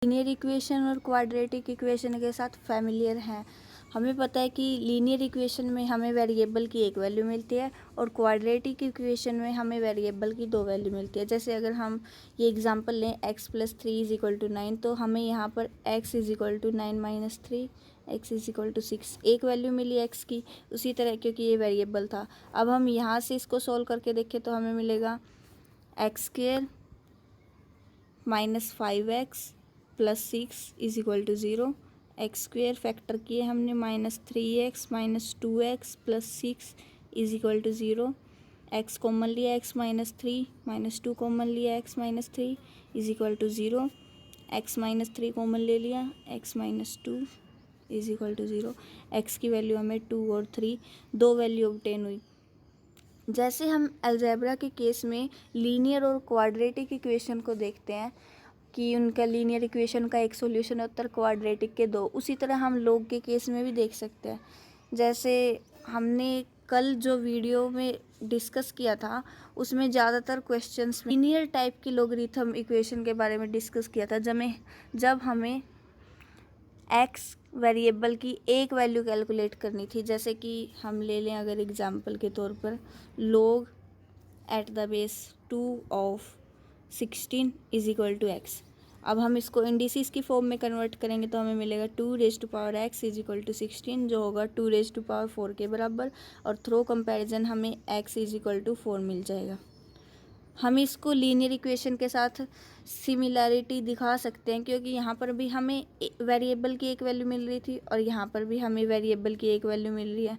Linear equation और quadratic equation के साथ फैमिलियर हैं। हमें पता है कि लीनियर इक्वेशन में हमें वेरिएबल की एक वैल्यू मिलती है और क्वाड्रेटिक इक्वेशन में हमें वेरिएबल की दो वैल्यू मिलती है। जैसे अगर हम ये एग्जांपल लें x + 3 = 9, तो हमें यहाँ पर x = 9 - 3, x = 6 एक वैल्यू मिली x की। उसी तरह क्योंकि ये वेरिएबल था, अब हम यहाँ से इसको सॉल्व करके देखें तो हमें मिलेगा x² - 5x + 6 = 0। x² फैक्टर किए हमने, -3x - 2x + 6 = 0। x कॉमन लिया, x - 3 - 2 कॉमन लिया, x - 3 = 0। x - 3 कॉमन ले लिया, x - 2 = 0। x की वैल्यू हमें 2 और 3 दो वैल्यू ऑब्टेन हुई। जैसे हम अलजेब्रा के केस में लीनियर और क्वाड्रेटिक इक्वेशन को देखते हैं कि उनका लीनियर इक्वेशन का एक सॉल्यूशन होता है, क्वाड्रेटिक के दो, उसी तरह हम लॉग के केस में भी देख सकते हैं। जैसे हमने कल जो वीडियो में डिस्कस किया था उसमें ज़्यादातर क्वेश्चंस लीनियर टाइप की लॉगरिथम इक्वेशन के बारे में डिस्कस किया था, जब हमें एक्स वेरिएबल की एक वैल्यू कैलकुलेट करनी थी। जैसे कि हम ले लें अगर एग्जांपल के तौर पर log (2 of 16 = x। अब हम इसको इंडिसेस की फॉर्म में कन्वर्ट करेंगे तो हमें मिलेगा 2x = 16 जो होगा 2⁴ के बराबर, और थ्रो कंपैरिजन हमें x = 4 मिल जाएगा। हम इसको लीनियर इक्वेशन के साथ सिमिलैरिटी दिखा सकते हैं क्योंकि यहाँ पर भी हमें वेरिएबल की एक वैल्यू मिल रही थी और यहाँ पर भी हमें वेरिएबल की एक वैल्यू मिल रही है।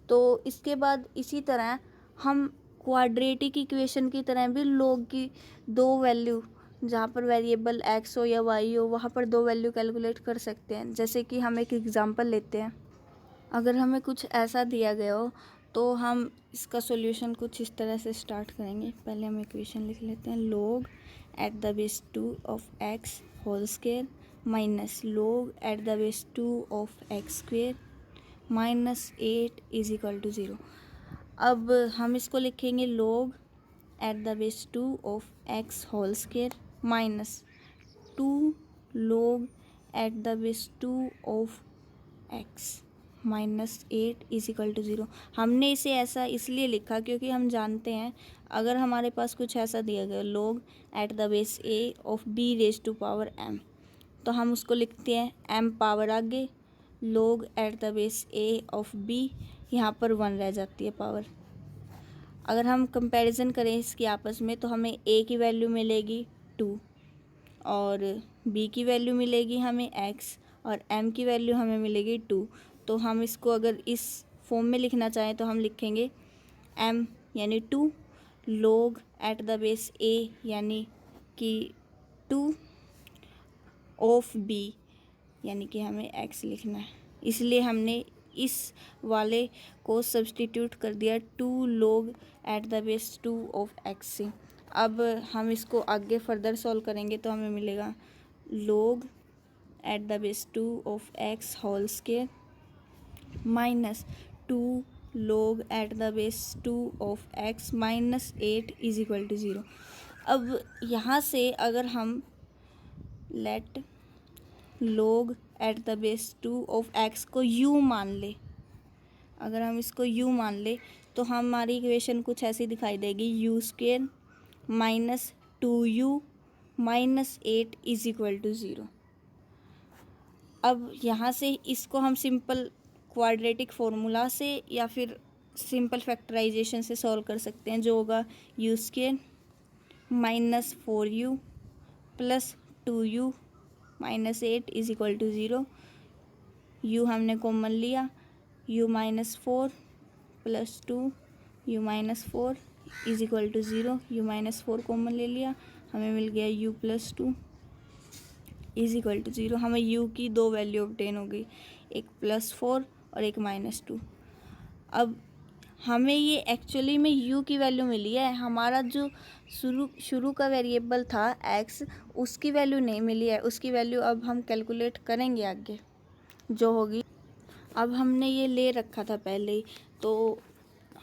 तो इसके बाद इसी तरह हम क्वाड्रेटिक इक्वेशन की तरह भी log की दो वैल्यू, जहाँ पर वेरिएबल x हो या y हो, वहाँ पर दो वैल्यू कैलकुलेट कर सकते हैं। जैसे कि हम एक एग्जांपल लेते हैं, अगर हमें कुछ ऐसा दिया गया हो तो हम इसका सॉल्यूशन कुछ इस तरह से स्टार्ट करेंगे। पहले हम इक्वेशन लिख लेते हैं, log (2 of x whole square minus log (2 of x square minus 8 = 0। अब हम इसको लिखेंगे log (2 of x whole square minus 2 log (2 of x -8 = 0। हमने इसे ऐसा इसलिए लिखा क्योंकि हम जानते हैं अगर हमारे पास कुछ ऐसा दिया गया log (a of b⁴m, तो हम उसको लिखते हैं m पावर आगे log (a of b, यहाँ पर 1 रह जाती है पावर। अगर हम कंपैरिजन करें इसकी आपस में तो हमें a की वैल्यू मिलेगी 2 और b की वैल्यू मिलेगी हमें x और m की वैल्यू हमें मिलेगी 2। तो हम इसको अगर इस फॉर्म में लिखना चाहें तो हम लिखेंगे m यानी 2 log (a यानी कि 2 of b यानी कि हमें x लिखना है, इसलिए हमने इस वाले को सब्सटीट्यूट कर दिया 2 log (2 of x से। अब हम इसको आगे फर्दर सॉल्व करेंगे तो हमें मिलेगा log (2 of x whole square minus 2 log (2 of x minus 8 = 0। अब यहाँ से अगर हम लेट log (2 of x को u मान ले, अगर हम इसको u मान ले तो हमारी इक्वेशन कुछ ऐसी दिखाई देगी u² minus 2u minus 8 = 0। अब यहाँ से इसको हम सिंपल क्वाड्रेटिक फार्मूला से या फिर सिंपल फैक्टराइजेशन से सॉल्व कर सकते हैं, जो होगा u² minus 4u plus 2u minus 8 = 0। u हमने कॉमन लिया, u - 4 plus 2 u - 4 = 0। u - 4 common ले लिया, हमें मिल गया u + 2 = 0। हमें u की दो वैल्यू ऑब्टेन हो गई, एक +4 और एक -2। अब हमें ये एक्चुअली में u की वैल्यू मिली है, हमारा जो शुरू का वेरिएबल था x उसकी वैल्यू नहीं मिली है। उसकी वैल्यू अब हम कैलकुलेट करेंगे आगे जो होगी, अब हमने ये ले रखा था पहले ही, तो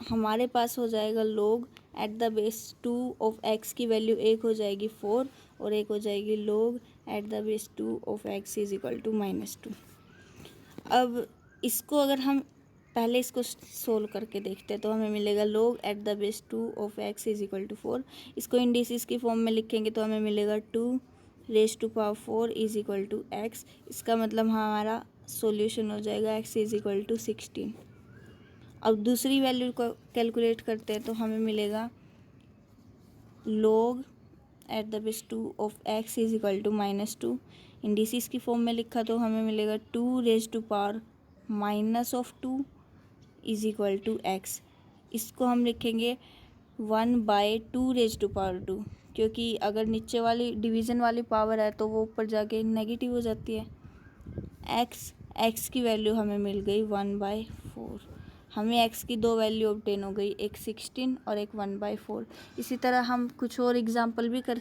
हमारे पास हो जाएगा log at the base 2 of x की वैल्यू एक हो जाएगी 4 और एक हो जाएगी log at the base 2 of x is equal to -2। अब इसको अगर हम पहले इसको सोल्व करके देखते हैं तो हमें मिलेगा log at the base 2 of x is equal to 4। इसको इंडिसेस की फॉर्म में लिखेंगे तो हमें मिलेगा 2 raise to power 4 is equal to x। इसका मतलब हमारा सॉल्यूशन हो जाएगा x इज इक्वल टू 16। अब दूसरी वैल्यू को कैलकुलेट करते हैं तो हमें मिलेगा log at the base 2 of x is equal to -2। Indices की फॉर्म में लिखा तो हमें मिलेगा 2 raise to power -2 is equal to x। इसको हम लिखेंगे 1/2 रेज टू पावर 2, क्योंकि अगर नीचे वाली डिवीज़न वाली पावर है तो वो ऊपर जाके नेगेटिव हो जाती है। x की वैल्यू हमें मिल गई 1/4। हमें x की दो वैल्यू ऑब्टेन हो गई, एक 16 और एक 1/4। इसी तरह हम कुछ और एग्जांपल भी कर